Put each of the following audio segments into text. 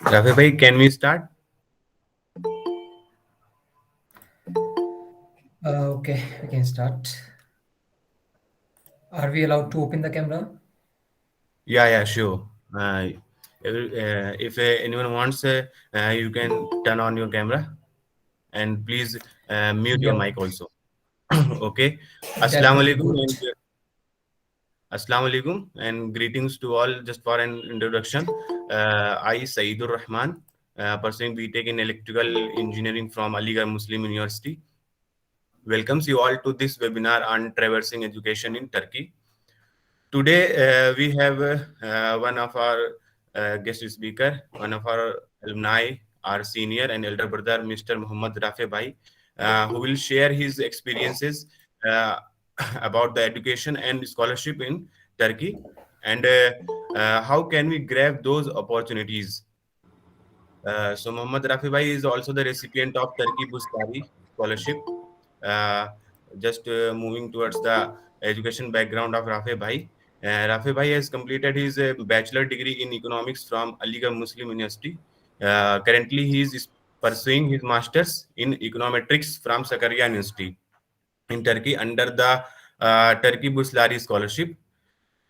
Rafey bhai, can we start? Okay, we can start. Are we allowed to open the camera? Yeah, sure. If anyone wants, you can turn on your camera and please mute your Yep, mic also. Okay. that Assalamu would be alaikum good. and Assalamu alaikum and greetings to all. Just for an introduction, I Saidur Rahman, pursuing BTech in Electrical Engineering from Aligarh Muslim University, welcomes you all to this webinar on traversing education in Turkey. Today, we have one of our guest speaker, one of our alumni, our senior and elder brother, Mr. Mohammad Rafey, who will share his experiences uh, about the education and scholarship in Turkey and how can we grab those opportunities. So Mohammad Rafey is also the recipient of Turkey Bursları scholarship. Uh, just moving towards the education background of Rafey Bhai. Rafey Bhai has completed his bachelor degree in economics from Aligarh Muslim University. Currently, he is pursuing his masters in econometrics from Sakarya University in Turkey under the Turkey Bursları scholarship.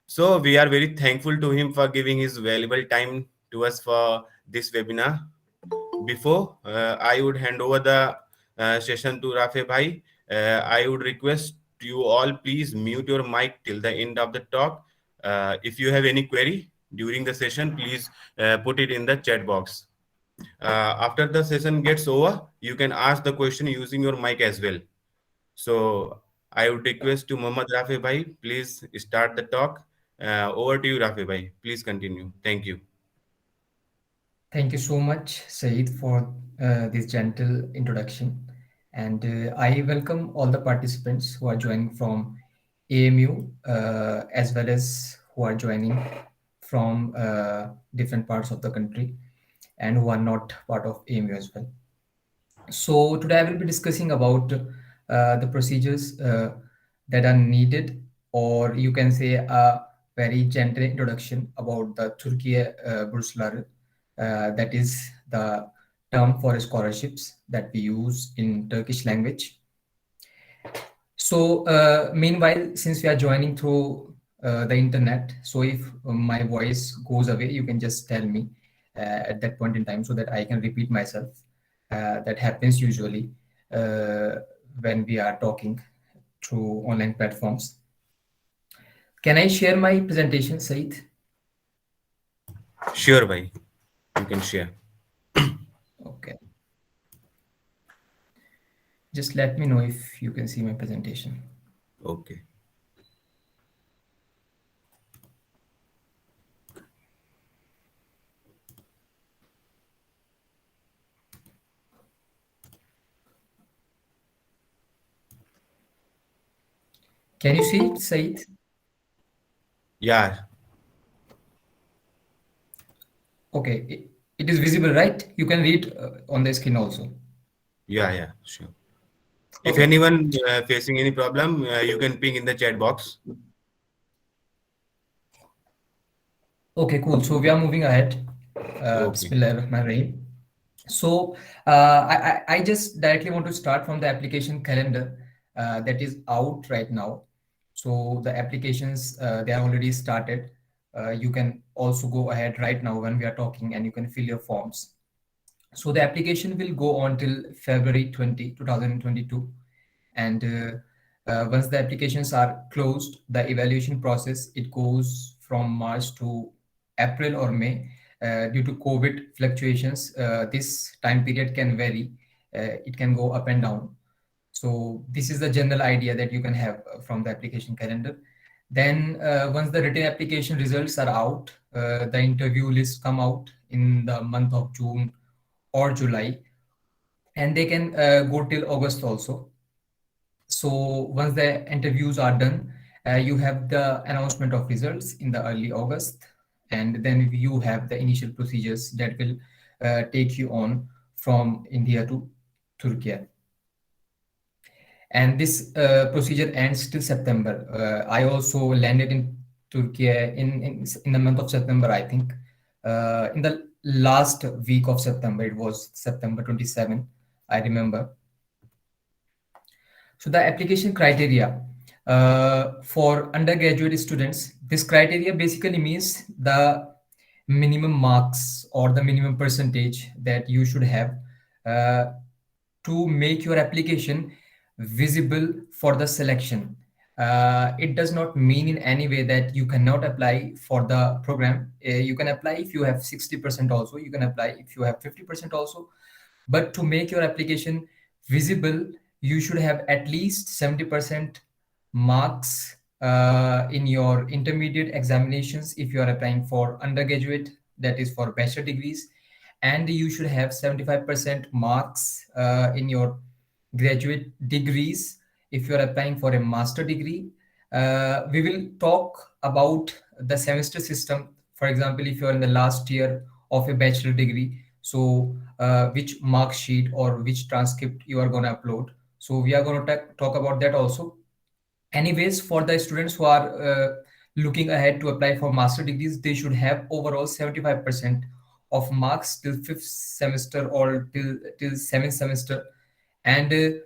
So we are very thankful to him for giving his valuable time to us for this webinar. Before I would hand over the session to Rafe Bhai, I would request you all please mute your mic till the end of the talk. If you have any query during the session, please put it in the chat box. After the session gets over, you can ask the question using your mic as well. So I would request to Mohammad Rafi Bhai, please start the talk. Over to you, Rafi Bhai. Please continue. Thank you. Thank you so much, Saeed, for this gentle introduction. And I welcome all the participants who are joining from AMU as well as who are joining from different parts of the country and who are not part of AMU as well. So today I will be discussing about the procedures that are needed, or you can say a very gentle introduction about the Türkiye Bursları. That is the term for scholarships that we use in Turkish language. So meanwhile, since we are joining through the internet, so if my voice goes away, you can just tell me at that point in time so that I can repeat myself. That happens usually when we are talking through online platforms. Can I share my presentation, Said? Sure, Bhai. You can share. Okay. Just let me know if you can see my presentation. Okay. Can you see it, Said? Yeah. Okay. It is visible, right? You can read on the screen also. Yeah. Sure. If Okay. anyone facing any problem, you can ping in the chat box. Okay, cool. So we are moving ahead. Okay. Bismillahirrahmanirrahim. So I just directly want to start from the application calendar that is out right now. So the applications they are already started. You can also go ahead right now when we are talking, and you can fill your forms. So the application will go on till February 2022, and once the applications are closed, the evaluation process it goes from March to April or May. Due to COVID fluctuations, this time period can vary. It can go up and down. So this is the general idea that you can have from the application calendar. Then once the written application results are out, the interview lists come out in the month of June or July, and they can go till August also. So once the interviews are done, you have the announcement of results in the early August, and then you have the initial procedures that will take you on from India to Turkey. And this procedure ends till September. I also landed in Turkey in the month of September, I think. In the last week of September. It was September 27, I remember. So the application criteria for undergraduate students, this criteria basically means the minimum marks or the minimum percentage that you should have uh, to make your application visible for the selection. It does not mean in any way that you cannot apply for the program. You can apply if you have 60% also, you can apply if you have 50% also, but to make your application visible, you should have at least 70% marks in your intermediate examinations if you are applying for undergraduate, that is for bachelor degrees, and you should have 75% marks in your graduate degrees if you are applying for a master degree. We will talk about the semester system. For example, if you are in the last year of a bachelor degree, so which mark sheet or which transcript you are going to upload. So we are going to talk about that also. Anyways, for the students who are looking ahead to apply for master degrees, they should have overall 75% of marks till fifth semester or till seventh semester. And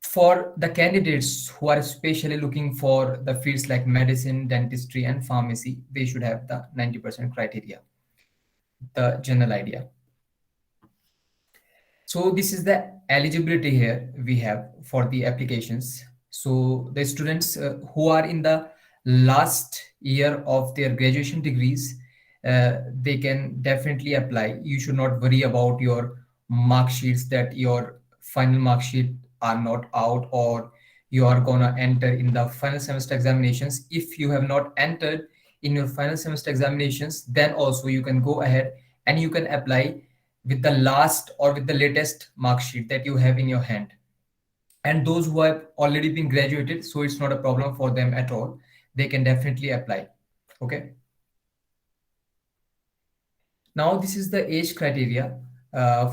for the candidates who are especially looking for the fields like medicine, dentistry, and pharmacy, they should have the 90% criteria, the general idea. So this is the eligibility here we have for the applications. So the students who are in the last year of their graduation degrees, they can definitely apply. You should not worry about your mark sheets, that your final mark sheet are not out or you are gonna enter in the final semester examinations. If you have not entered in your final semester examinations, then also you can go ahead and you can apply with the last or with the latest mark sheet that you have in your hand. And those who have already been graduated, so it's not a problem for them at all, they can definitely apply. Okay, now this is the age criteria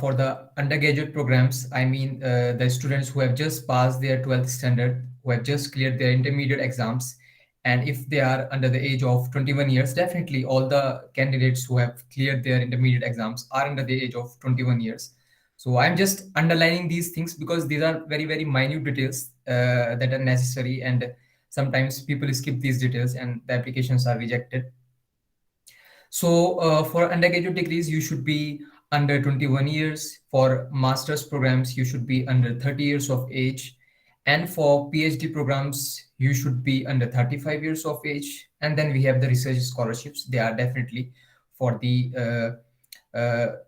for the undergraduate programs. I mean the students who have just passed their 12th standard, who have just cleared their intermediate exams, and if they are under the age of 21 years, definitely all the candidates who have cleared their intermediate exams are under the age of 21 years. So I'm just underlining these things because these are very, very minute details that are necessary, and sometimes people skip these details and the applications are rejected. So for undergraduate degrees, you should be under 21 years. For master's programs, you should be under 30 years of age. And for PhD programs, you should be under 35 years of age. And then we have the research scholarships. They are definitely for the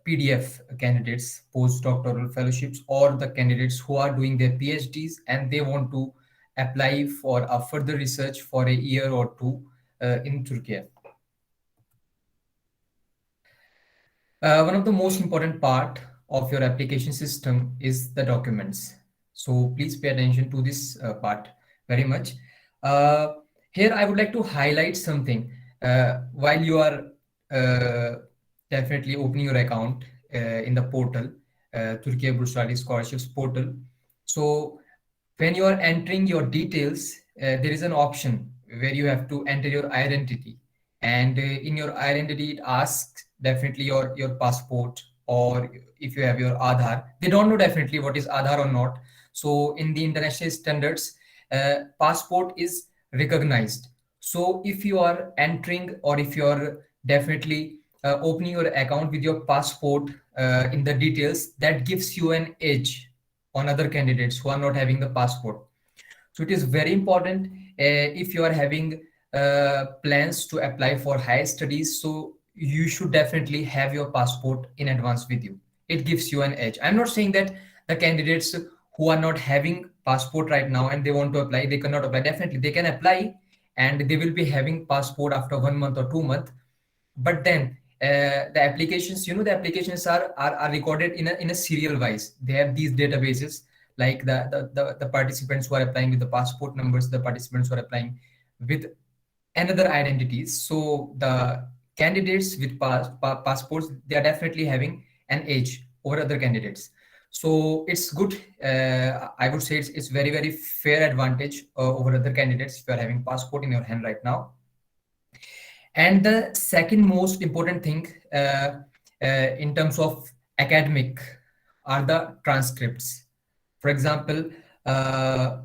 PDF candidates, postdoctoral fellowships, or the candidates who are doing their PhDs and they want to apply for a further research for a year or two in Turkey. One of the most important part of your application system is the documents. So please pay attention to this part very much. Uh, Here, I would like to highlight something. While you are definitely opening your account in the portal, Türkiye Bursları Scholarships portal. So when you are entering your details, there is an option where you have to enter your identity. And in your identity, it asks definitely your passport, or if you have your Aadhaar. They don't know definitely what is Aadhaar or not. So in the international standards, passport is recognized. So if you are entering or if you are definitely opening your account with your passport in the details, that gives you an edge on other candidates who are not having the passport. So it is very important if you are having plans to apply for higher studies. So you should definitely have your passport in advance with you. It gives you an edge. I'm not saying that the candidates who are not having passport right now and they want to apply, they cannot apply. Definitely they can apply and they will be having passport after 1 month or 2 months. But then the applications, the applications are recorded in a serial wise. They have these databases like the participants who are applying with the passport numbers, the participants who are applying with another identities. So the candidates with passports, they are definitely having an edge over other candidates. So it's good. I would say it's very, very fair advantage over other candidates if you are having passport in your hand right now. And the second most important thing, in terms of academic are the transcripts. For example, uh,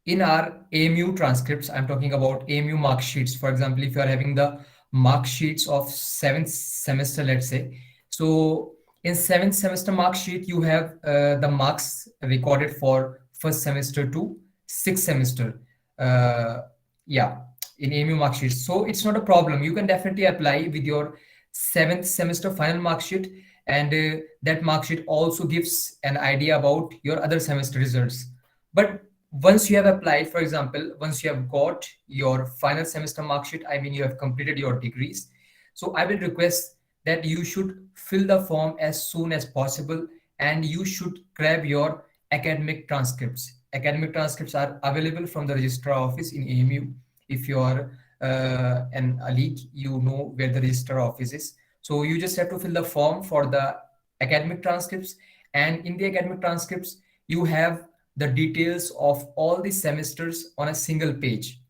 in our AMU transcripts, I'm talking about AMU mark sheets. For example, if you are having the mark sheets of seventh semester, let's say, so in seventh semester mark sheet, you have the marks recorded for first semester to sixth semester. Uh, yeah, in AMU mark sheets. So it's not a problem. You can definitely apply with your seventh semester final mark sheet, and that mark sheet also gives an idea about your other semester results. But once you have applied, for example, once you have got your final semester mark sheet, I mean, you have completed your degrees. So I will request that you should fill the form as soon as possible, and you should grab your academic transcripts. Academic transcripts are available from the registrar office in AMU. If you are an elite, you know where the registrar office is. So you just have to fill the form for the academic transcripts, and in the academic transcripts, you have the details of all the semesters on a single page.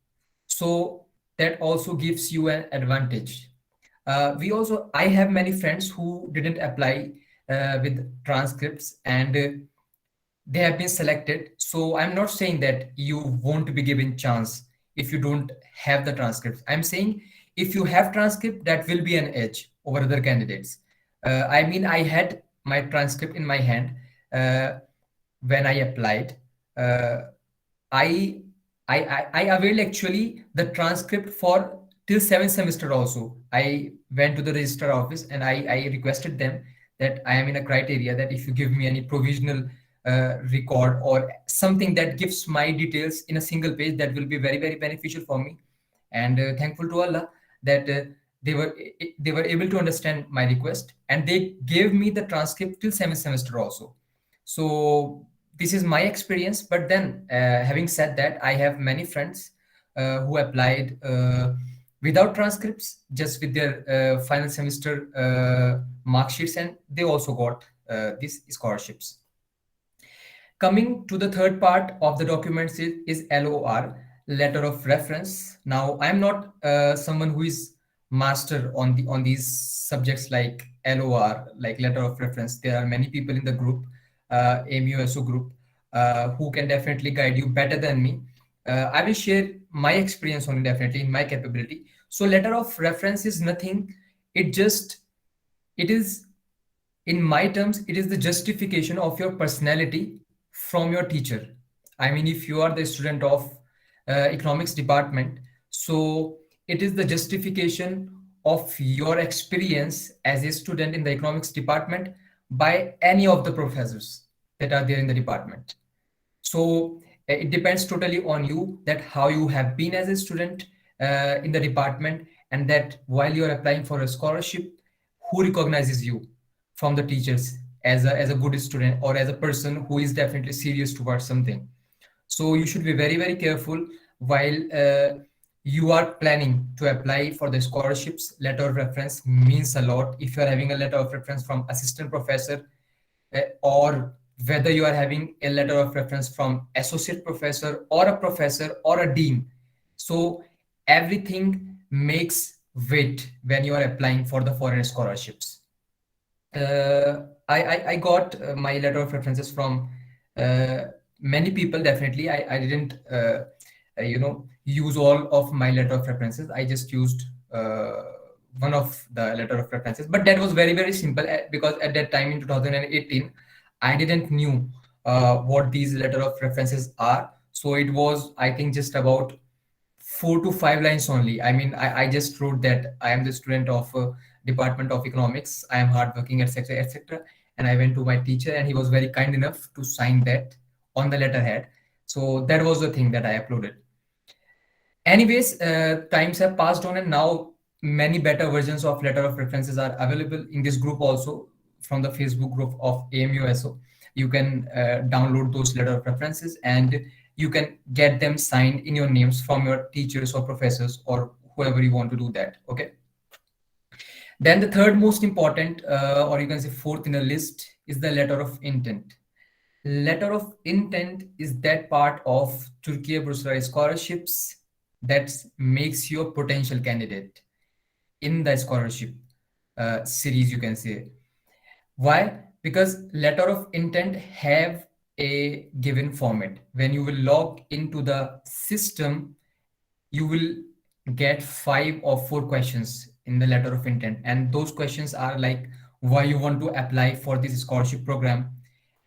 So that also gives you an advantage. I have many friends who didn't apply with transcripts, and they have been selected. So I'm not saying that you won't be given chance if you don't have the transcripts. I'm saying if you have transcript, that will be an edge over other candidates. I mean, I had my transcript in my hand when I applied. uh, I I availed actually the transcript for till seventh semester also. I went to the registrar office and I requested them that I am in a criteria that if you give me any provisional record or something that gives my details in a single page, that will be very, very beneficial for me. And thankful to Allah that they were able to understand my request, and they gave me the transcript till seventh semester also. So this is my experience. But then, having said that, I have many friends who applied without transcripts, just with their final semester mark sheets, and they also got these scholarships. Coming to the third part of the documents is LOR, letter of reference. Now, I'm not someone who is master on these subjects like LOR, like letter of reference. There are many people in the group, AMUSO group, who can definitely guide you better than me. I will share my experience on it definitely in my capability. So, letter of reference is nothing. It just it is in my terms, it is the justification of your personality from your teacher. I mean, if you are the student of economics department, so it is the justification of your experience as a student in the economics department by any of the professors that are there in the department. So it depends totally on you that how you have been as a student in the department, and that while you are applying for a scholarship, who recognizes you from the teachers as a good student or as a person who is definitely serious towards something. So you should be very, very careful while you are planning to apply for the scholarships. Letter of reference means a lot. If you are having a letter of reference from assistant professor, or whether you are having a letter of reference from associate professor or a professor or a dean, so everything makes weight when you are applying for the foreign scholarships. I got my letter of references from uh, many people. Definitely, I didn't use all of my letter of references. I just used one of the letter of references, but that was very, very simple because at that time in 2018 I didn't knew what these letter of references are. So it was, I think, just about 4 to 5 lines only. I mean, I just wrote that I am the student of Department of Economics. I am hardworking, etc., etc. And I went to my teacher, and he was very kind enough to sign that on the letterhead. So that was the thing that I uploaded. Anyways, times have passed on, and now many better versions of letter of references are available in this group also, from the Facebook group of AMUSO. You can download those letter of references, and you can get them signed in your names from your teachers or professors or whoever you want to do that. Okay. Then the third most important, or you can say fourth in the list, is the letter of intent. Letter of intent is that part of Türkiye Bursları scholarships that makes you a potential candidate in the scholarship. series, you can say. Why? Because letter of intent have a given format. When you will log into the system, you will get 5 or 4 questions in the letter of intent, and those questions are like why you want to apply for this scholarship program,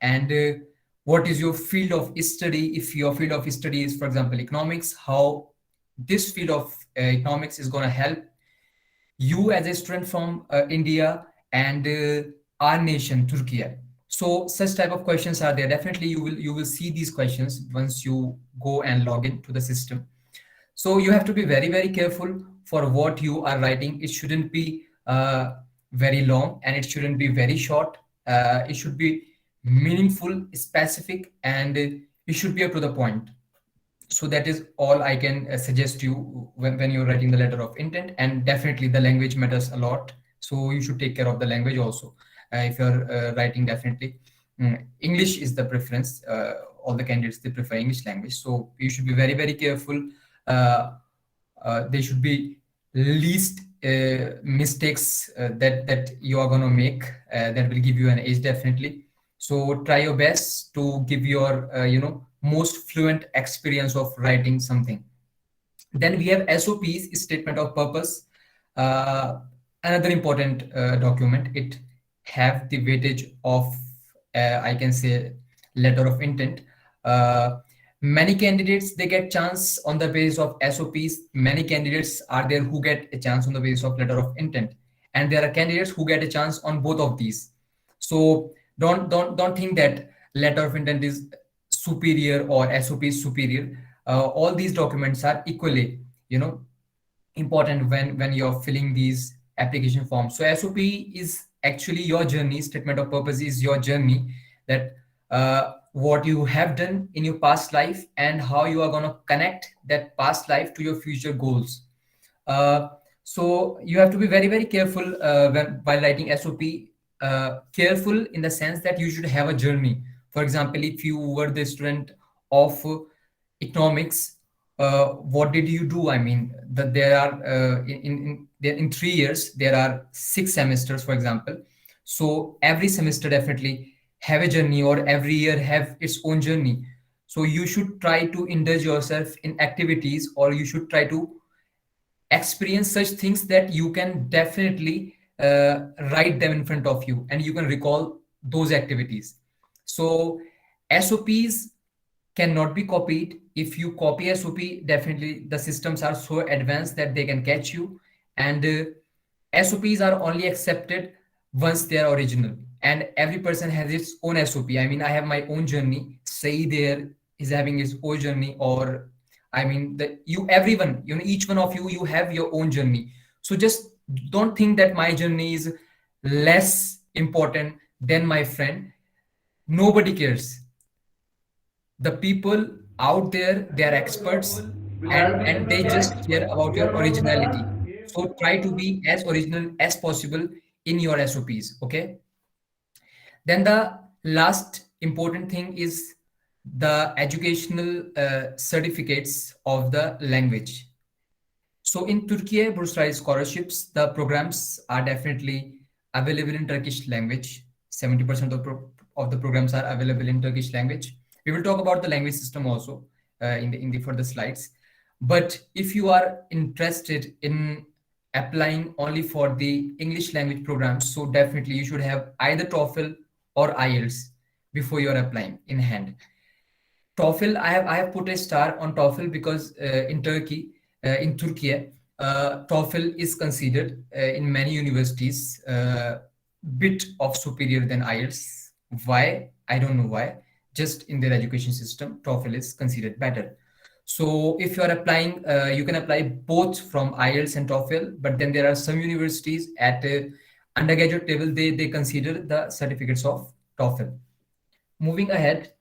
and what is your field of study. If your field of study is, for example, economics, how this field of economics is going to help you as a student from India and our nation, Turkey. So such type of questions are there. Definitely, you will see these questions once you go and log into the system. So you have to be very, very careful for what you are writing. It shouldn't be very long, and it shouldn't be very short. It should be meaningful, specific, and it should be up to the point. So that is all I can suggest you when you're writing the letter of intent. And definitely the language matters a lot, so you should take care of the language also. If you're writing, definitely English is the preference. All the candidates, they prefer English language, so you should be very, very careful. uh, they should be least mistakes that you are going to make, that will give you an edge, definitely. So try your best to give your most fluent experience of writing something. Then we have SOPs, statement of purpose. uh, Another important document. It have the weightage of, I can say, letter of intent. uh, Many candidates, they get chance on the basis of SOPs. Many candidates are there who get a chance on the basis of letter of intent, and there are candidates who get a chance on both of these. So don't think that letter of intent is superior or SOP is superior. All these documents are equally, important when you're filling these application forms. So SOP is actually your journey. Statement of purpose is your journey, that what you have done in your past life and how you are going to connect that past life to your future goals. uh, so you have to be very, very careful while writing SOP. Careful in the sense that you should have a journey. For example, if you were the student of economics, what did you do? I mean, that there are in 3 years there are 6 semesters, for example. So every semester definitely have a journey, or every year have its own journey. So you should try to indulge yourself in activities, or you should try to experience such things that you can definitely write them in front of you and you can recall those activities. So SOPs cannot be copied. If you copy SOP, definitely the systems are so advanced that they can catch you. And SOPs are only accepted once they are original. And every person has its own SOP. I mean, I have my own journey. Say there is having his own journey, or I mean, everyone, each one of you, you have your own journey. So just don't think that my journey is less important than my friend. Nobody cares. The people out there, they are experts, and they just care about your originality. So try to be as original as possible in your SOPs. Okay. Then the last important thing is the educational certificates of the language. So in Turkey, Bursları scholarships, the programs are definitely available in Turkish language. 70% of the programs are available in Turkish language. We will talk about the language system also in the further slides. But if you are interested in applying only for the English language programs, so definitely you should have either TOEFL or IELTS before you are applying in hand. TOEFL, I have put a star on TOEFL because in Turkey, TOEFL is considered in many universities bit of superior than IELTS. Why? I don't know why. Just in their education system, TOEFL is considered better. So if you are applying, you can apply both from IELTS and TOEFL. But then there are some universities at undergraduate level, they consider the certificates of TOEFL. Moving ahead,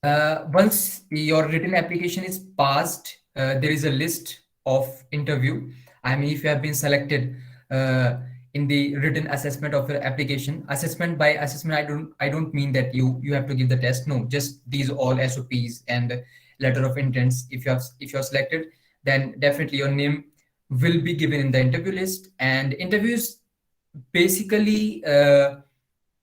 once your written application is passed, there is a list of interview. I mean, if you have been selected in the written assessment of your application, assessment by assessment, I don't mean that you have to give the test. No, just these all SOPs and letter of intents. If you're selected, then definitely your name will be given in the interview list. And interviews basically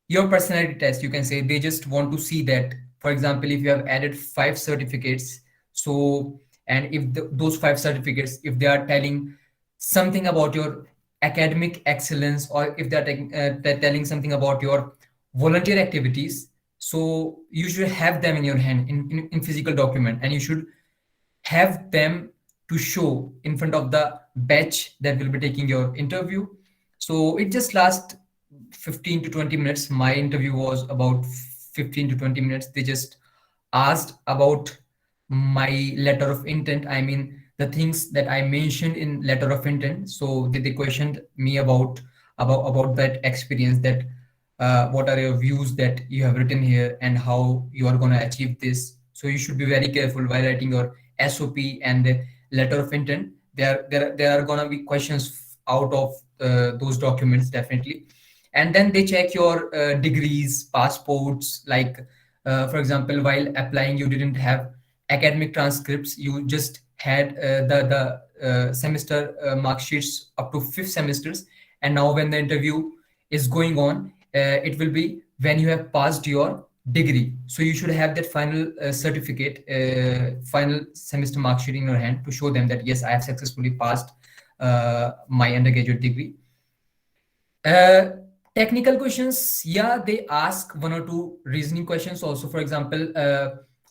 your personality test, you can say. They just want to see that, for example, if you have added 5 certificates, so, and if those 5 certificates, if they are telling something about your academic excellence, or if they're telling something about your volunteer activities, so you should have them in your hand, in physical document, and you should have them to show in front of the batch that will be taking your interview. So it just lasts 15 to 20 minutes. My interview was about 15 to 20 minutes. They just asked about my letter of intent. I mean, the things that I mentioned in letter of intent. So they questioned me about that experience, that what are your views that you have written here, and how you are going to achieve this. So you should be very careful while writing your SOP and the letter of intent. There are going to be questions out of those documents, definitely. And then they check your degrees, passports. Like, for example, while applying, you didn't have academic transcripts. You just had the semester mark sheets up to fifth semesters. And now when the interview is going on, it will be when you have passed your degree. So you should have that final certificate, final semester mark sheet in your hand, to show them that yes, I have successfully passed my undergraduate degree. uh, Technical questions, yeah, they ask one or two reasoning questions also. For example,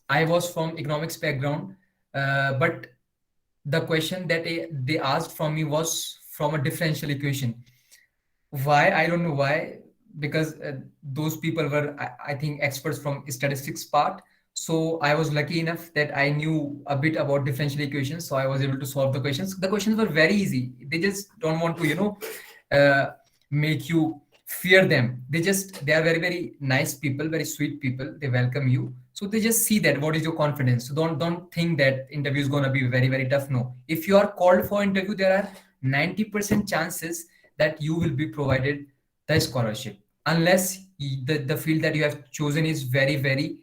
I was from economics background, but the question that they asked from me was from a differential equation. Why? I don't know why, because those people were, I think, experts from statistics part. So I was lucky enough that I knew a bit about differential equations, so I was able to solve the questions. The questions were very easy. They just don't want to, make you fear them. They are very, very nice people, very sweet people. They welcome you. So they just see that what is your confidence. So don't think that interview is gonna be very, very tough. No. If you are called for interview, there are 90% chances that you will be provided the scholarship, unless the field that you have chosen is very, very,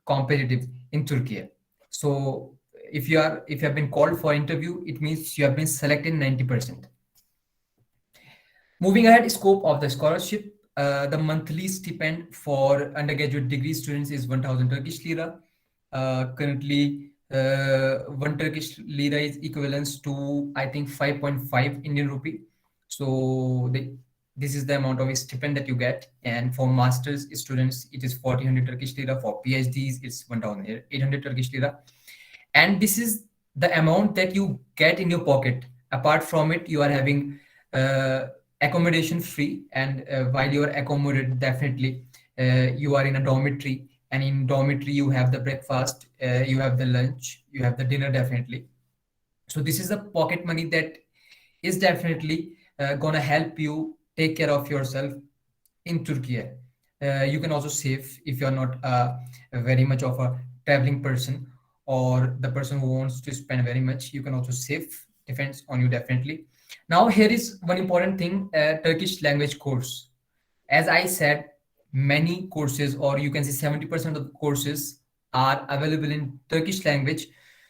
competitive in Turkey. So if you have been called for interview, it means you have been selected 90%. Moving ahead, scope of the scholarship. The monthly stipend for undergraduate degree students is 1,000 Turkish lira. Currently, 1 Turkish lira is equivalent to, I think, 5.5 Indian rupee. So this is the amount of stipend that you get. And for master's students, it is 1,400 Turkish lira. For PhDs, it's 1,800 Turkish lira. And this is the amount that you get in your pocket. Apart from it, you are having accommodation free. And while you are accommodated, definitely you are in a dormitory. And in dormitory, you have the breakfast, you have the lunch, you have the dinner, definitely. So this is the pocket money that is definitely gonna help you take care of yourself in Turkey. You can also save if you're not very much of a traveling person, or the person who wants to spend very much. You can also save. Depends on you, definitely. Now here is one important thing: Turkish language course. As I said, many courses, or you can say 70% of the courses, are available in Turkish language.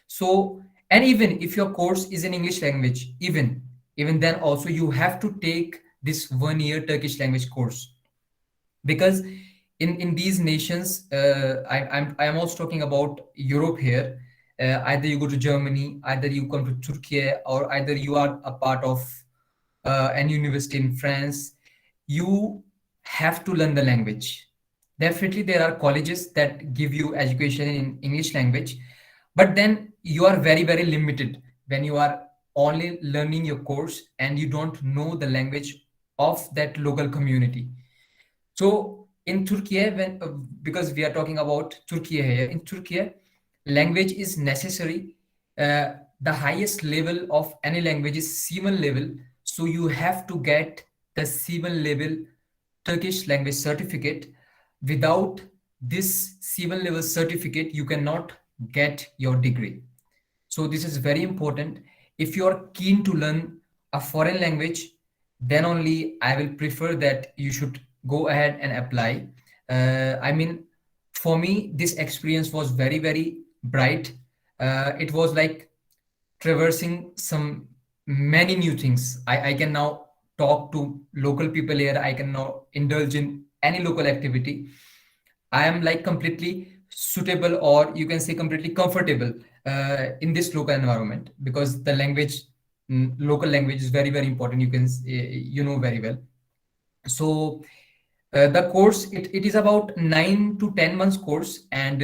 So, and even if your course is in English language, even then also you have to take this 1 year Turkish language course. Because in these nations, I'm also talking about Europe here. Either you go to Germany, either you come to Turkey, or either you are a part of an university in France. You have to learn the language. Definitely, there are colleges that give you education in English language, but then you are very, very limited when you are only learning your course and you don't know the language of that local community. So in Turkey, because we are talking about Turkey here, in Turkey, language is necessary. The highest level of any language is C1 level. So you have to get the C1 level Turkish language certificate. Without this C1 level certificate, you cannot get your degree. So this is very important. If you are keen to learn a foreign language, then only I will prefer that you should go ahead and apply. I mean, for me, this experience was very, very bright. It was like traversing some many new things. I can now talk to local people here. I can now indulge in any local activity. I am like completely suitable, or you can say completely comfortable in this local environment, because the language, local language is very, very important. You can, you know very well. So the course, it is about 9 to 10 months course, and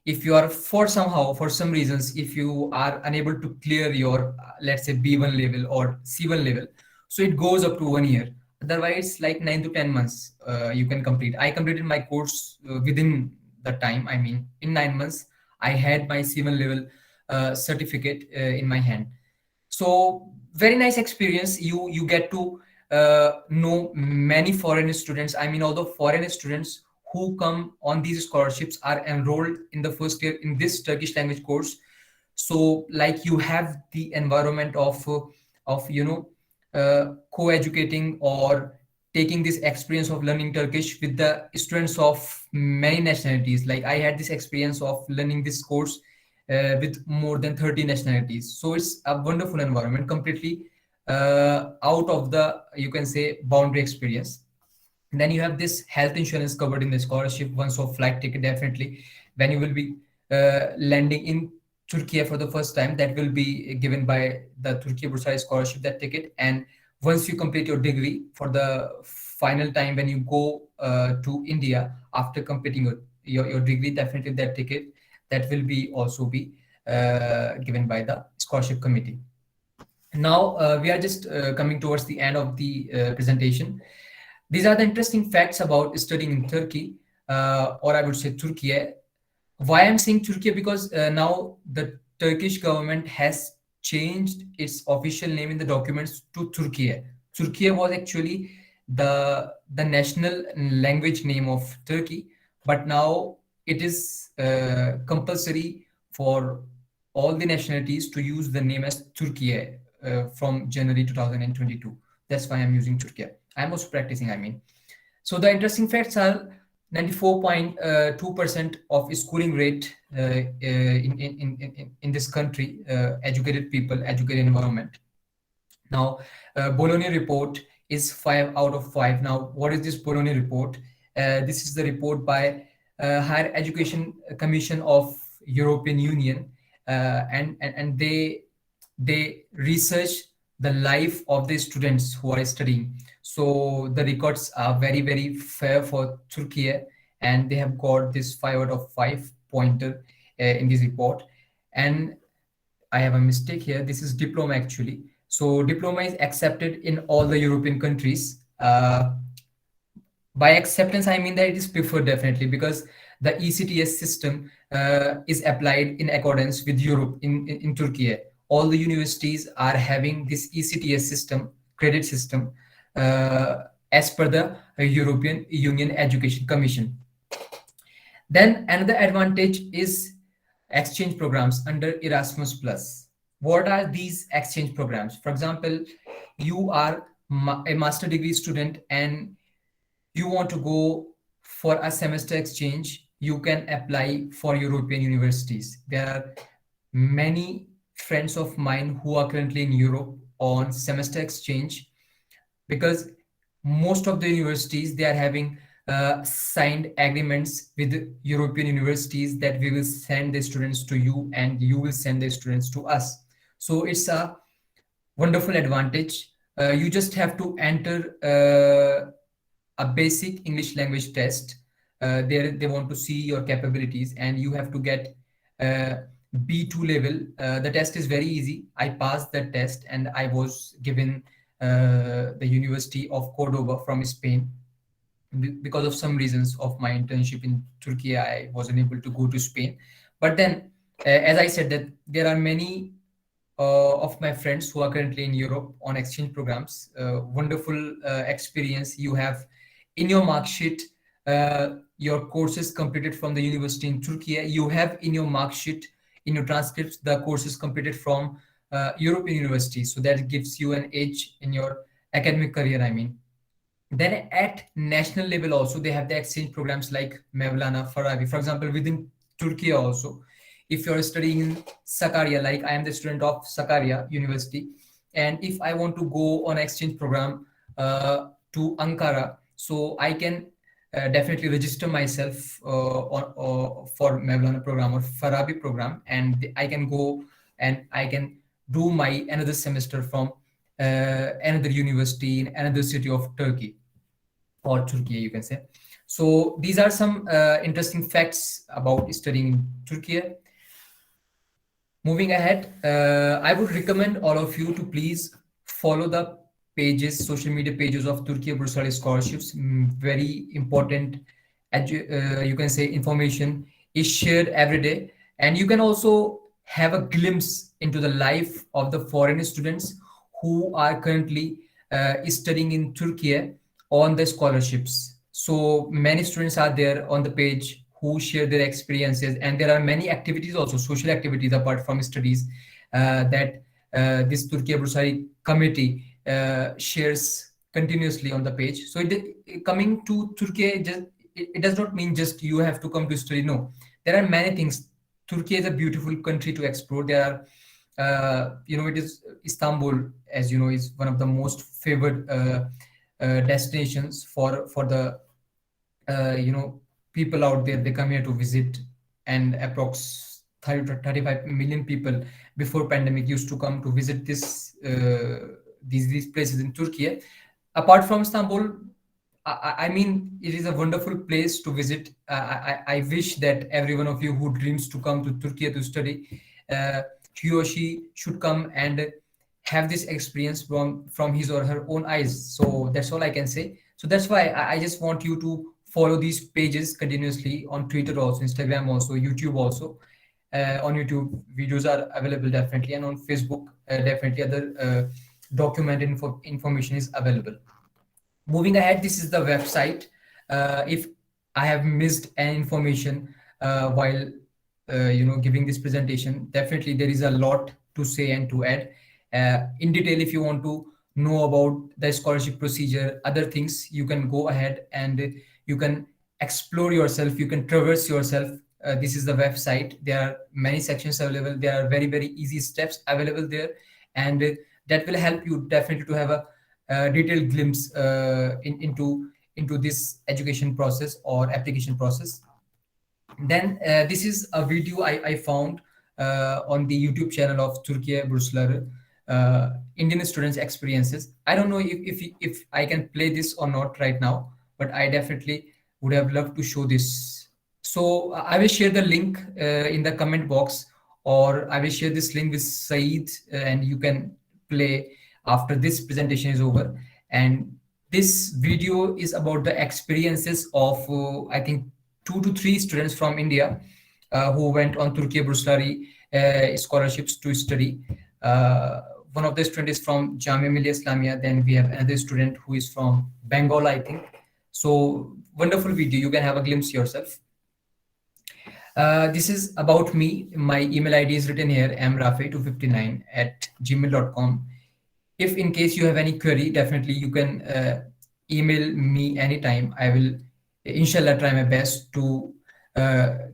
if you are, for somehow, for some reasons, if you are unable to clear your let's say B1 level or C1 level, so it goes up to 1 year. Otherwise, like 9 to 10 months, you can complete. I completed my course within the time. I mean, in 9 months, I had my C1 level certificate in my hand. So very nice experience. You get to know many foreign students. I mean, although foreign students who come on these scholarships are enrolled in the first year in this Turkish language course. So like you have the environment of co-educating or taking this experience of learning Turkish with the students of many nationalities. Like I had this experience of learning this course with more than 30 nationalities. So it's a wonderful environment, completely out of the, you can say, boundary experience. And then you have this health insurance covered in the scholarship. Once of flight ticket, definitely when you will be landing in Turkey for the first time, that will be given by the Türkiye Bursları scholarship, that ticket. And once you complete your degree, for the final time when you go to India after completing your degree, definitely that ticket, that will be also be given by the scholarship committee. Now we are just coming towards the end of the presentation. These are the interesting facts about studying in Turkey, or I would say Türkiye. Why I'm saying Türkiye? Because now the Turkish government has changed its official name in the documents to Türkiye. Türkiye was actually the national language name of Turkey, but now it is compulsory for all the nationalities to use the name as Türkiye from January 2022. That's why I'm using Türkiye. I'm also practicing, I mean. So the interesting facts are 94.2% of schooling rate in this country, educated people, educated environment. Now, Bologna report is 5 out of 5. Now, what is this Bologna report? This is the report by Higher Education Commission of European Union, and they research the life of the students who are studying. So the records are very, very fair for Turkey, and they have got this 5 out of 5 pointer in this report. And I have a mistake here. This is diploma actually. So diploma is accepted in all the European countries. By acceptance, I mean that it is preferred, definitely, because the ECTS system is applied in accordance with Europe in Turkey. All the universities are having this ECTS system, credit system, as per the European Union Education Commission. Then another advantage is exchange programs under Erasmus Plus. What are these exchange programs? For example, you are a master degree student and you want to go for a semester exchange, you can apply for European universities. There are many friends of mine who are currently in Europe on semester exchange, because most of the universities, they are having signed agreements with European universities that we will send the students to you and you will send the students to us. So it's a wonderful advantage. You just have to enter a basic English language test. They want to see your capabilities, and you have to get B2 level. The test is very easy. I passed that test and I was given the University of Cordoba from Spain. Because of some reasons of my internship in Turkey, I wasn't able to go to Spain. But then, as I said, that there are many of my friends who are currently in Europe on exchange programs. Wonderful experience. You have in your mark sheet your courses completed from the university in Turkey. You have in your mark sheet, in your transcripts, the courses completed from European universities. So that gives you an edge in your academic career, I mean. Then at national level also, they have the exchange programs like Mevlana, Farabi. For example, within Turkey also, if you're studying in Sakarya, like I am the student of Sakarya University, and if I want to go on exchange program to Ankara, so I can definitely register myself for Mevlana program or Farabi program, and I can go and I can do my another semester from another university in another city of Turkey or Turkey, you can say. So these are some interesting facts about studying in Turkey. Moving ahead, I would recommend all of you to please follow the pages, social media pages of Türkiye Bursları scholarships. Very important, you can say, information is shared every day, and you can also have a glimpse into the life of the foreign students who are currently studying in Turkey on the scholarships. So many students are there on the page who share their experiences, and there are many activities also, social activities apart from studies, that this Türkiye Bursları committee shares continuously on the page. So coming to Turkey, it does not mean just you have to come to study. No, there are many things. Turkey is a beautiful country to explore. There are it is Istanbul, as you know, is one of the most favored destinations for the people out there. They come here to visit, and approx 30 to 35 million people before pandemic used to come to visit these places in Turkey. Apart from Istanbul, I mean, it is a wonderful place to visit. I wish that every one of you who dreams to come to Turkey to study, he or she should come and have this experience from his or her own eyes. So that's all I can say. So that's why I just want you to follow these pages continuously on Twitter also, Instagram also, YouTube also. On YouTube, videos are available definitely, and on Facebook, definitely other documented information is available. Moving ahead, this is the website. If I have missed any information while giving this presentation, definitely there is a lot to say and to add. In detail, if you want to know about the scholarship procedure, other things, you can go ahead and you can explore yourself, you can traverse yourself. This is the website. There are many sections available. There are very, very easy steps available there, and that will help you definitely to have a detailed glimpse into this education process or application process. Then this is a video I found on the YouTube channel of Türkiye Bursları, Indian students' experiences. I don't know if I can play this or not right now, but I definitely would have loved to show this. So I will share the link in the comment box, or I will share this link with Saeed, and you can play after this presentation is over. And this video is about the experiences of I think 2 to 3 students from India who went on Türkiye Bursları scholarships to study. One of the students is from Jamia Millia Islamia. Then we have another student who is from Bengal, I think. So wonderful video. You can have a glimpse yourself. This is about me. My email ID is written here, mrafey259@gmail.com. If in case you have any query, definitely you can email me anytime. I will, inshallah, try my best to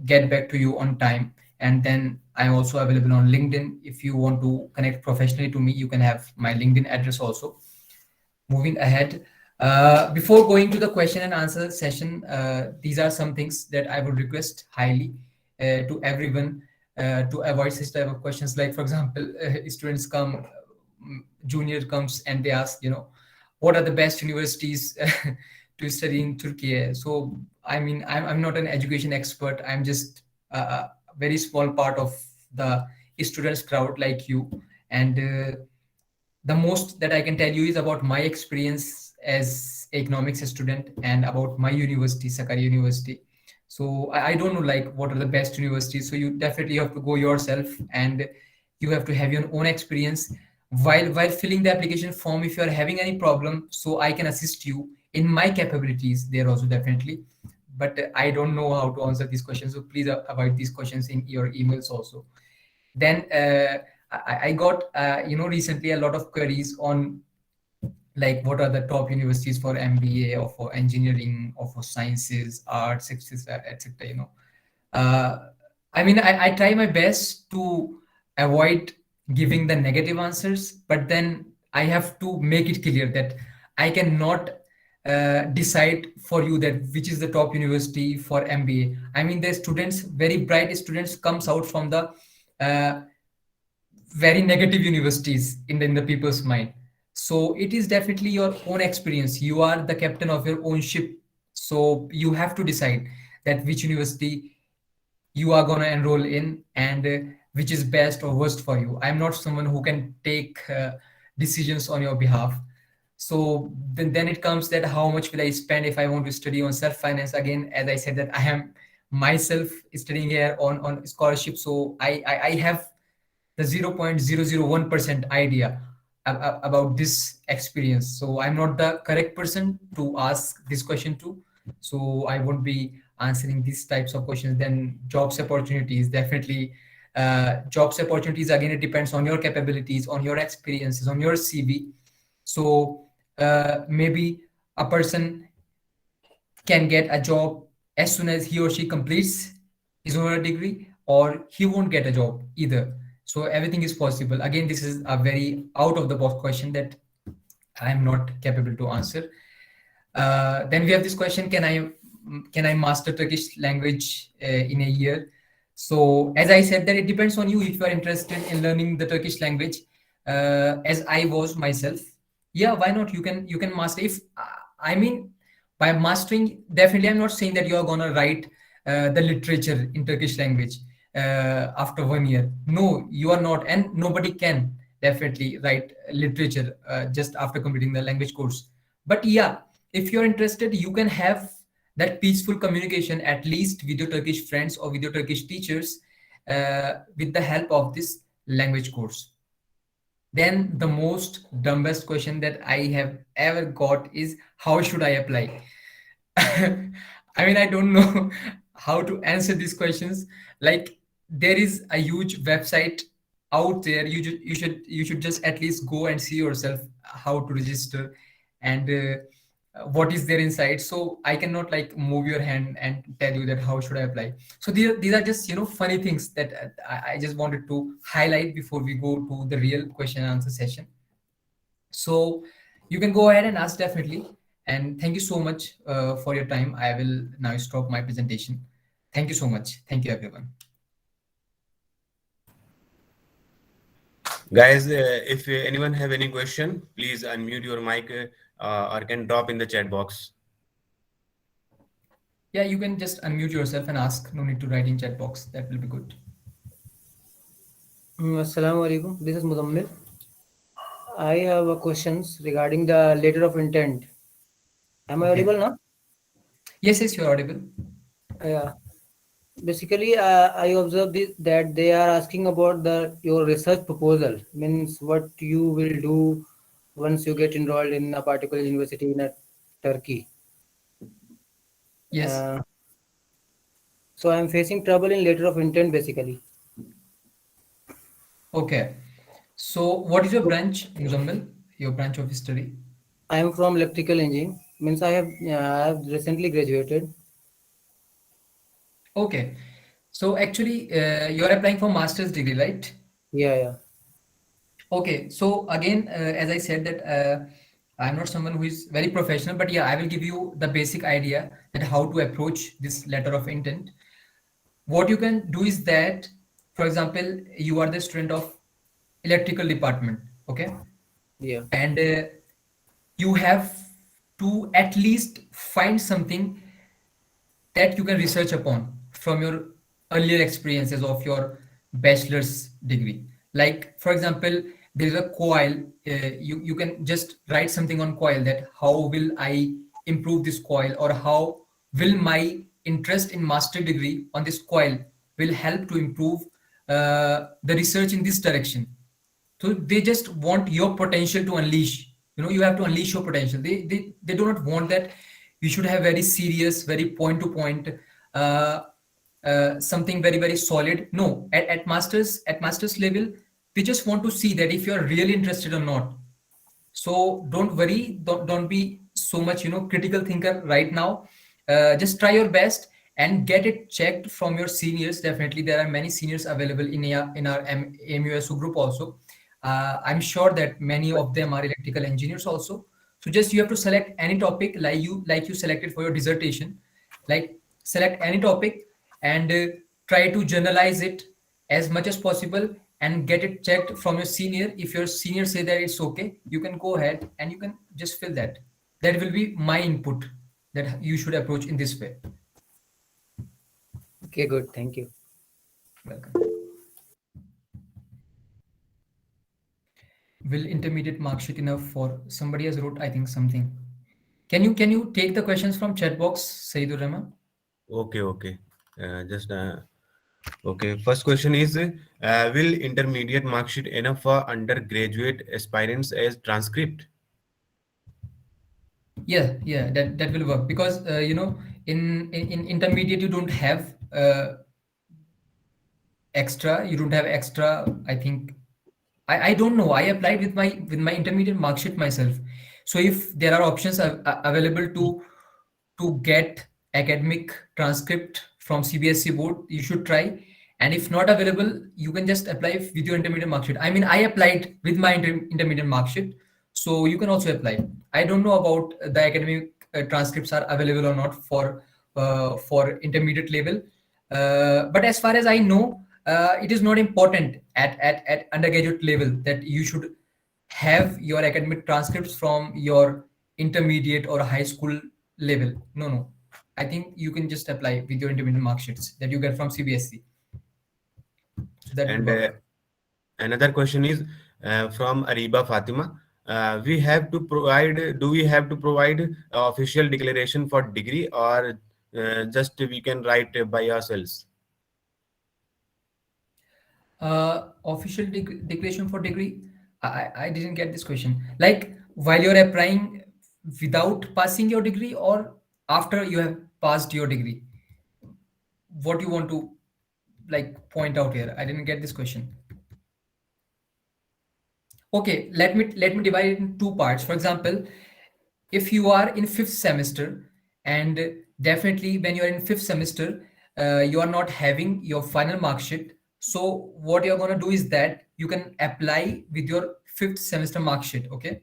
get back to you on time. And then I'm also available on LinkedIn. If you want to connect professionally to me, you can have my LinkedIn address also. Moving ahead, before going to the question and answer session, these are some things that I would request highly to everyone to avoid such type of questions. Like, for example, students come, junior comes and they ask, what are the best universities to study in Turkey? So, I mean, I'm not an education expert. I'm just a very small part of the students crowd like you. And the most that I can tell you is about my experience as economics student and about my university, Sakarya University. So I don't know like what are the best universities. So you definitely have to go yourself, and you have to have your own experience while filling the application form. If you are having any problem, so I can assist you in my capabilities there also, definitely. But I don't know how to answer these questions, so please avoid these questions in your emails also. Then I got recently a lot of queries on like what are the top universities for MBA or for engineering or for sciences, arts, etc., etc. I mean, I try my best to avoid giving the negative answers, but then I have to make it clear that I cannot decide for you that which is the top university for MBA. I mean, the students, very bright students, comes out from the uh, very negative universities in the people's mind. So it is definitely your own experience. You are the captain of your own ship. So you have to decide that which university you are going to enroll in, and which is best or worst for you. I'm not someone who can take decisions on your behalf. So then it comes that how much will I spend if I want to study on self finance. Again, as I said, that I am myself studying here on scholarship, so I have the 0.001% idea about this experience. So I'm not the correct person to ask this question to. So I won't be answering these types of questions. Then jobs opportunities, definitely. Jobs opportunities, again, it depends on your capabilities, on your experiences, on your CV. So maybe a person can get a job as soon as he or she completes his or her degree, or he won't get a job either. So everything is possible. Again, this is a very out of the box question that I'm not capable to answer. Then we have this question: Can I master Turkish language in a year? So as I said, that it depends on you if you are interested in learning the Turkish language. As I was myself, yeah, why not? You can master. If I mean, by mastering, definitely, I'm not saying that you are gonna write the literature in Turkish language after 1 year. No, you are not, and nobody can definitely write literature just after completing the language course. But yeah, if you're interested, you can have that peaceful communication at least with your Turkish friends or with your Turkish teachers with the help of this language course. Then the most dumbest question that I have ever got is, how should I apply? I mean, I don't know how to answer these questions. Like, there is a huge website out there. You should just at least go and see yourself how to register, and what is there inside. So I cannot like move your hand and tell you that how should I apply. So these are just funny things that I just wanted to highlight before we go to the real question and answer session. So you can go ahead and ask, definitely. And thank you so much for your time. I will now stop my presentation. Thank you so much. Thank you, everyone. Guys, if anyone have any question, please unmute your mic or can drop in the chat box. Yeah, you can just unmute yourself and ask. No need to write in chat box. That will be good. Assalamu alaikum. This is Mohammed. I have a questions regarding the letter of intent. Am I Okay. audible now? Yes, yes, you're audible. Yeah. Basically, I observed that they are asking about your research proposal. Means what you will do once you get enrolled in a particular university in Turkey. Yes. Uh, so I am facing trouble in letter of intent basically. Okay. So what is your branch, Muzammil? Your branch of study? I am from electrical engineering. Means I have recently graduated. Okay. So actually, you're applying for master's degree, right? Yeah, yeah. Okay. So again, as I said that I'm not someone who is very professional, but yeah, I will give you the basic idea that how to approach this letter of intent. What you can do is that, for example, you are the student of electrical department, okay, Yeah. and you have to at least find something that you can research upon from your earlier experiences of your bachelor's degree. Like, for example, there is a coil. You can just write something on coil, that how will I improve this coil, or how will my interest in master degree on this coil will help to improve the research in this direction. So they just want your potential to unleash. You have to unleash your potential. They do not want that you should have very serious, very point to point, something very very solid. No, at masters level, they just want to see that if you are really interested or not. So don't worry, don't be so much critical thinker right now. Just try your best and get it checked from your seniors. Definitely there are many seniors available in our MUSU group also. I'm sure that many of them are electrical engineers also. So just you have to select any topic like you selected for your dissertation, like select any topic and try to generalize it as much as possible and get it checked from your senior. If your senior say that it's okay, you can go ahead and you can just fill that. That will be my input, that you should approach in this way. Okay, good. Thank you. Welcome. Will intermediate mark sheet enough for somebody has wrote I think something. Can you take the questions from chat box, Saidur Rahman? Okay, okay. Just okay. First question is: will intermediate mark sheet enough for undergraduate aspirants as transcript? Yeah, that will work because in intermediate you don't have extra. You don't have extra. I think I don't know. I applied with my intermediate mark sheet myself. So if there are options available to get academic transcript from CBSE board, you should try. And if not available, you can just apply with your intermediate mark sheet. I mean, I applied with my intermediate mark sheet, so you can also apply. I don't know about the academic transcripts are available or not for intermediate level, but as far as I know, it is not important at undergraduate level that you should have your academic transcripts from your intermediate or high school level. No. I think you can just apply with your intermediate mark sheets that you get from CBSE. So that will And work. another question is from Ariba Fatima. We have to provide. Do we have to provide official declaration for degree, or just we can write by ourselves? Official declaration for degree. I didn't get this question. Like while you're applying without passing your degree or after you have passed your degree? What you want to like point out here? I didn't get this question. Okay, let me divide it in two parts. For example, if you are in fifth semester, and definitely when you are in fifth semester, you are not having your final mark sheet. So what you're gonna do is that you can apply with your fifth semester mark sheet. Okay.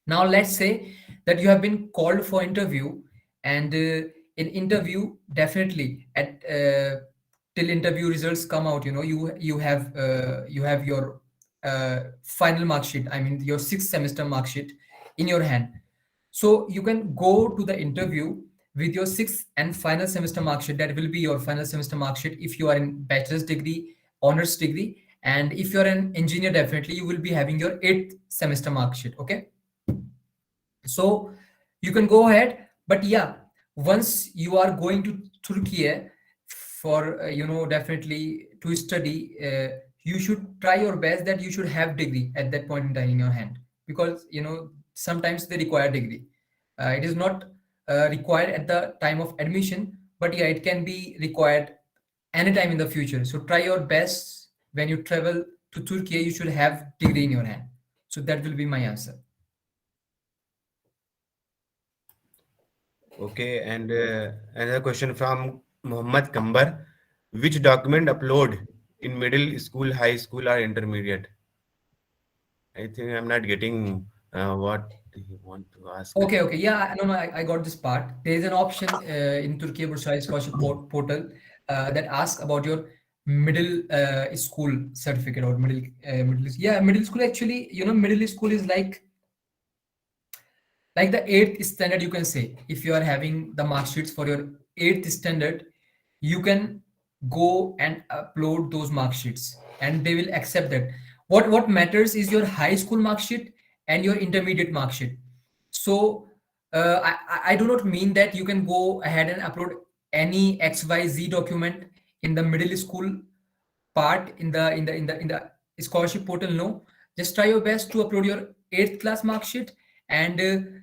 Now let's say that you have been called for interview, and in interview, definitely at till interview results come out, you have your final mark sheet. I mean your sixth semester mark sheet in your hand. So you can go to the interview with your sixth and final semester mark sheet. That will be your final semester mark sheet if you are in bachelor's degree, honors degree, and if you're an engineer, definitely you will be having your eighth semester mark sheet. Okay, so you can go ahead, but yeah, once you are going to Turkey for definitely to study, you should try your best that you should have degree at that point in time in your hand, because sometimes they require degree. It is not required at the time of admission, but yeah, it can be required anytime in the future. So try your best when you travel to Turkey, you should have degree in your hand. So that will be my answer. Okay, and another question from Mohammad Kambar. Which document upload in middle school, high school, or intermediate? I think I'm not getting what you want to ask. Okay. Yeah, no, I got this part. There is an option in Türkiye Bursları Scholarship portal that asks about your middle school certificate or middle school. Actually, middle school is like the eighth standard, you can say. If you are having the mark sheets for your eighth standard, you can go and upload those mark sheets and they will accept that. What matters is your high school mark sheet and your intermediate mark sheet. So I do not mean that you can go ahead and upload any XYZ document in the middle school part in the scholarship portal. No, just try your best to upload your eighth class mark sheet, and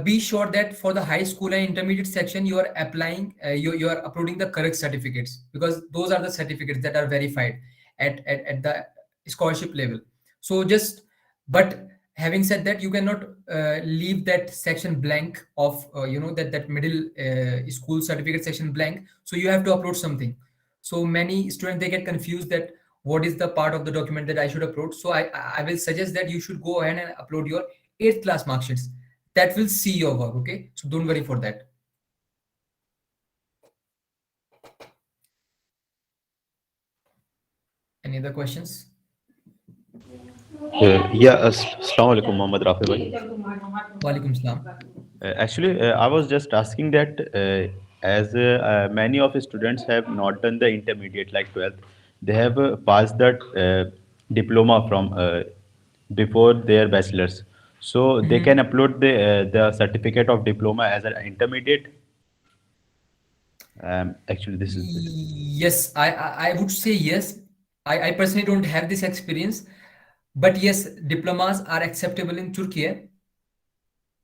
be sure that for the high school and intermediate section you are applying you are uploading the correct certificates, because those are the certificates that are verified at the scholarship level. So just, but having said that, you cannot leave that section blank of that middle school certificate section blank. So you have to upload something. So many students, they get confused that what is the part of the document that I should upload. So I will suggest that you should go ahead and upload your eighth class mark sheets. that will see your work. Okay, so don't worry for that. Any other questions? Assalamu alaikum, Mohammad Rafey bhai. Walaikum salam. Actually, I was just asking that as many of students have not done the intermediate like 12th, they have passed that diploma from before their bachelors. So they can upload the certificate of diploma as an intermediate. Actually, this is it. Yes, I would say yes. I personally don't have this experience, but yes, diplomas are acceptable in Turkey.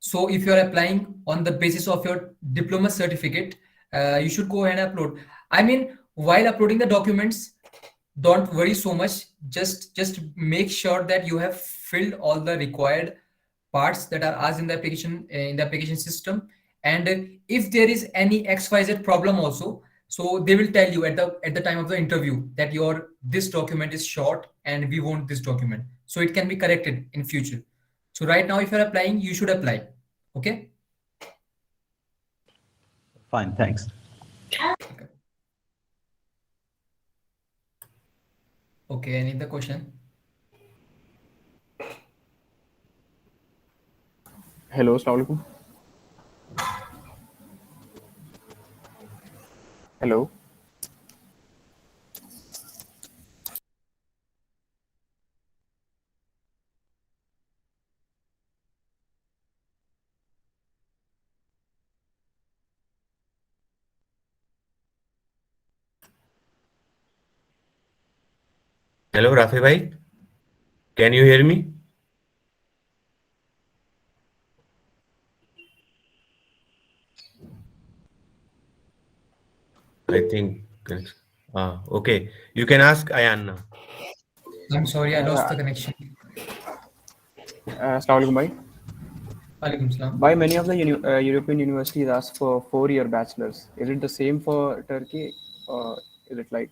So if you are applying on the basis of your diploma certificate, you should go ahead and upload. I mean, while uploading the documents, don't worry so much. Just make sure that you have filled all the required parts that are asked in the application system. And if there is any XYZ problem also, so they will tell you at the time of the interview that your this document is short and we want this document. So it can be corrected in future. So right now, if you're applying, you should apply. Okay. Fine, thanks. Okay. Any other question? Hello, Assalamu alaikum. Hello. Hello, Rafey bhai. Can you hear me? I think. Okay. You can ask Ayan now. I'm sorry, I lost the connection. Assalamu alaikum, bhai. Walaikum salam. Why many of the European universities ask for 4-year bachelors? Is it the same for Turkey, or is it like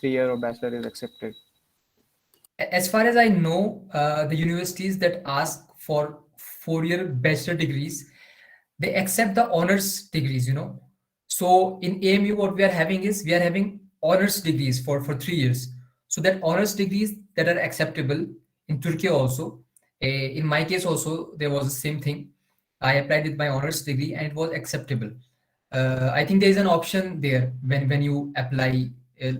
3-year or bachelor is accepted? As far as I know, the universities that ask for 4-year bachelor degrees, they accept the honors degrees, So in AMU, what we are having is we are having honors degrees for 3 years. So that honors degrees that are acceptable in Turkey also. In my case also, there was the same thing. I applied with my honors degree and it was acceptable. I think there is an option there when you apply,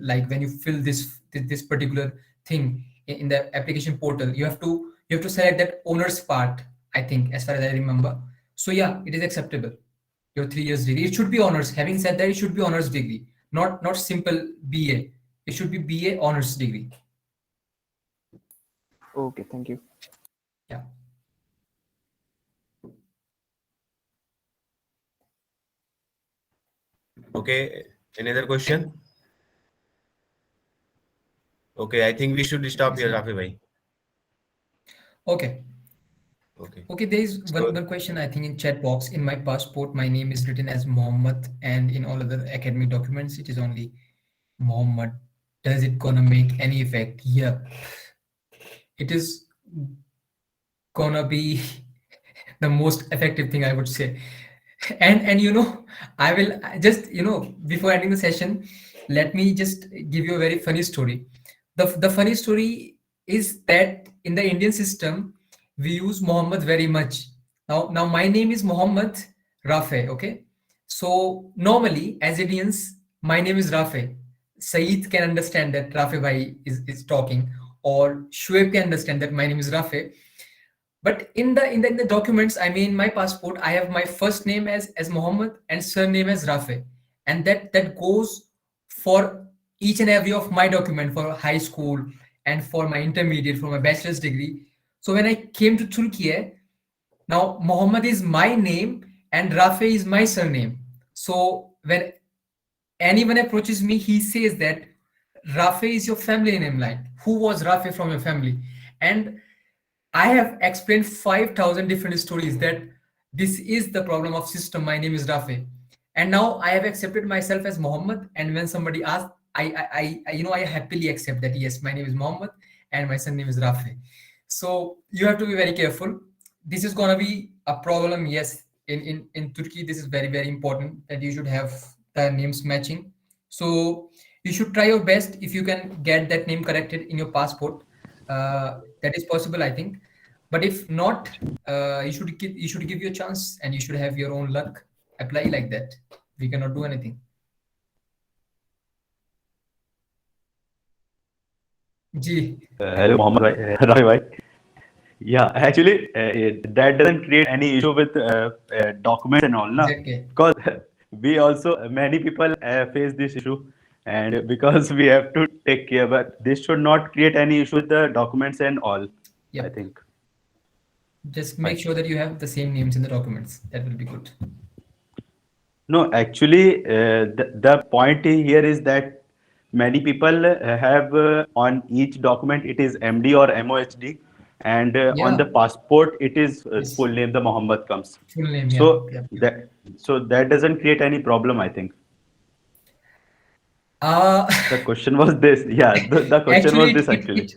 like when you fill this particular thing in the application portal, you have to select that honors part. I think, as far as I remember. So yeah, it is acceptable. Your 3 years degree, it should be honors. Having said that, it should be honors degree, not simple BA. It should be BA honors degree. Okay, thank you. Yeah. Okay. Another question? Okay, I think we should stop here, Rafey bhai. Okay. Okay, there is one question, I think, in chat box. In my passport, my name is written as Mohammed, and in all other academic documents, it is only Mohammed. Does it gonna make any effect? Yeah. It is gonna be the most effective thing, I would say. And I will just, before ending the session, let me just give you a very funny story. The funny story is that in the Indian system, we use Mohammed very much. Now my name is Mohammad Rafey, okay? So normally, as Indians, my name is Rafey. Saeed can understand that Rafey bhai is talking, or Shoaib can understand that my name is Rafey. But in the documents, I mean, my passport, I have my first name as Mohammed and surname as Rafey, and that goes for each and every of my document for high school and for my intermediate, for my bachelor's degree. So when I came to Turkey, now Mohammed is my name and Rafey is my surname. So when anyone approaches me, he says that Rafey is your family name. Like, who was Rafey from your family? And I have explained 5,000 different stories that this is the problem of system. My name is Rafey, and now I have accepted myself as Mohammed. And when somebody asks, I happily accept that yes, my name is Mohammed and my son name is Rafey. So you have to be very careful. this is gonna be a problem. Yes, in Turkey, this is very very important that you should have the names matching. So you should try your best if you can get that name corrected in your passport. That is possible, I think. But if not, you should give you a chance, and you should have your own luck. Apply like that. We cannot do anything. Ji, Hello, Mohammad Rafey bhai. Yeah, actually, that doesn't create any issue with documents and all, na? exactly. Because we also many people face this issue, and because we have to take care, but this should not create any issue with the documents and all. I Yep. think. Just make sure that you have the same names in the documents. That will be good. No, actually, the point here is that many people have on each document it is MD or MOHD, and on Yeah. the passport it is Yes. full name, the Mohammed comes. Full name. Yeah. So Yep. that doesn't create any problem, I think. Uh, The question was this. Yeah, the question was actually, this actually.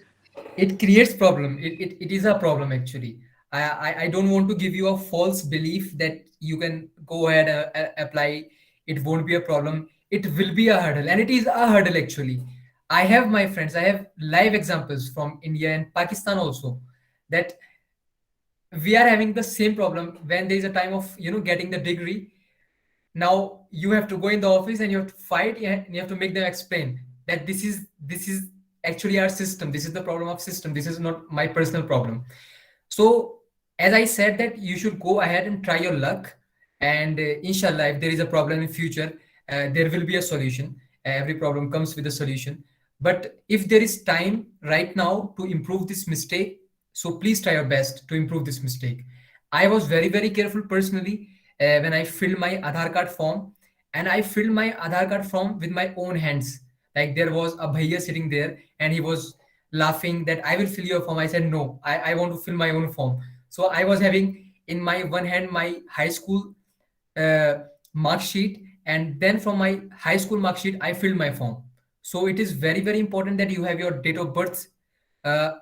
it creates problem. It is a problem actually. I don't want to give you a false belief that you can go ahead and apply. It won't be a problem. It will be a hurdle, and it is a hurdle actually. I have my friends. I have live examples from India and Pakistan also, that we are having the same problem when there is a time of getting the degree. Now you have to go in the office and you have to fight, and you have to make them explain that this is actually our system, this is the problem of system, this is not my personal problem. So as I said, that you should go ahead and try your luck, and inshallah, if there is a problem in future, there will be a solution. Every problem comes with a solution. But if there is time right now to improve this mistake, so please try your best to improve this mistake. I was very very careful personally when I filled my Aadhaar card form, and I filled my Aadhaar card form with my own hands. Like there was a bhaiya sitting there, and he was laughing that I will fill your form. I said no, I want to fill my own form. So I was having in my one hand my high school uh, mark sheet, and then from my high school mark sheet I filled my form. So it is very very important that you have your date of birth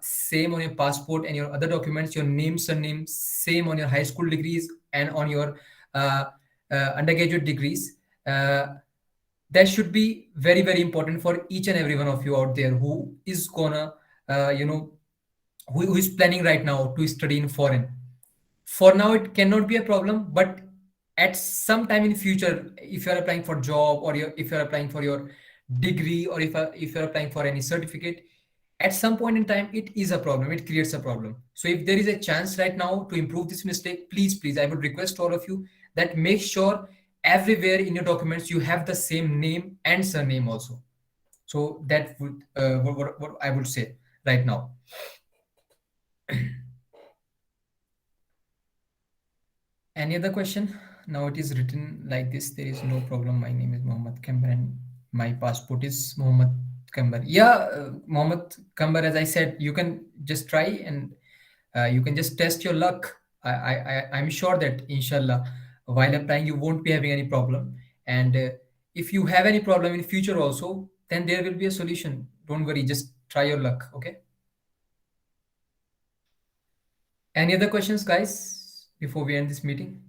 same on your passport and your other documents, your name, surname, same on your high school degrees and on your uh, undergraduate degrees. That should be very very important for each and every one of you out there who is gonna uh, you know who is planning right now to study in foreign. For now it cannot be a problem, but at some time in future, if you are applying for job, or if you are applying for your degree, or if you are applying for any certificate, at some point in time it is a problem, it creates a problem. So if there is a chance right now to improve this mistake, please I would request all of you that make sure everywhere in your documents you have the same name and surname also. So that would what I would say right now. Any other question? Now it is written like this. There is no problem. My name is Mohammad Kambar and my passport is Mohammad Kambar. Yeah, Mohammad Kambar, as I said, you can just try, and you can just test your luck. I'm sure that inshallah, while applying, you won't be having any problem. And if you have any problem in future also, then there will be a solution. Don't worry, just try your luck. Okay. Any other questions, guys, before we end this meeting?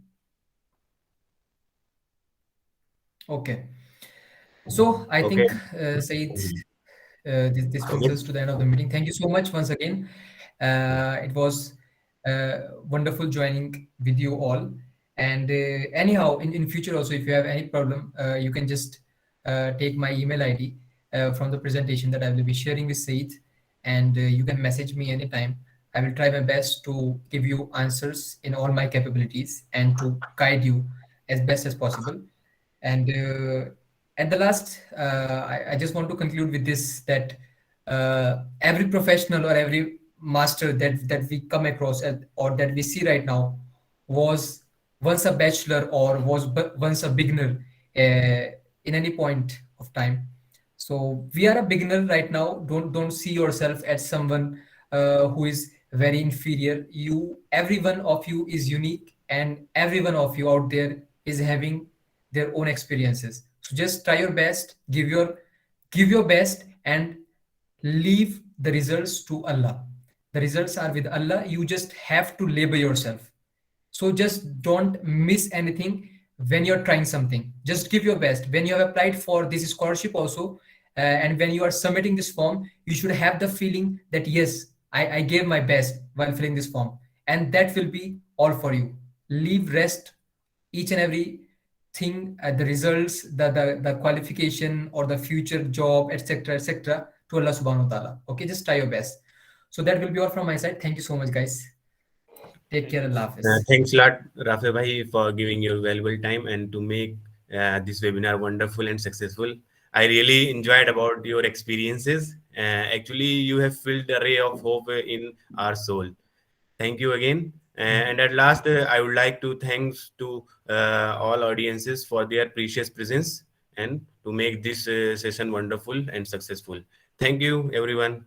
Okay. So I Okay. think, Saeed, this brings us to the end of the meeting. Thank you so much once again. It was wonderful joining with you all. And anyhow, in future also, if you have any problem, you can just take my email ID from the presentation that I will be sharing with Saeed, and you can message me anytime. I will try my best to give you answers in all my capabilities and to guide you as best as possible. And at the last, I just want to conclude with this, that every professional or every master that we come across or that we see right now was once a bachelor or was once a beginner in any point of time. So we are a beginner right now. Don't see yourself as someone who is very inferior. Every one of you is unique, and every one of you out there is having their own experiences. So just try your best, give your best, and leave the results to Allah. The results are with Allah. You just have to labor yourself. So just don't miss anything when you're trying something. Just give your best. When you have applied for this scholarship also, and when you are submitting this form, you should have the feeling that yes, I gave my best while filling this form, and that will be all for you. Leave rest, each and every thing, the results, the qualification or the future job, etc., to Allah Subhanahu wa Taala. Okay, just try your best. So that will be all from my side. Thank you so much, guys. Take care. Allah Hafiz. Thanks a lot, Rafey bhai, for giving your valuable time and to make this webinar wonderful and successful. I really enjoyed about your experiences. Actually, you have filled a ray of hope in our soul. Thank you again. And at last, I would like to thanks to all audiences for their precious presence and to make this session wonderful and successful. Thank you, everyone.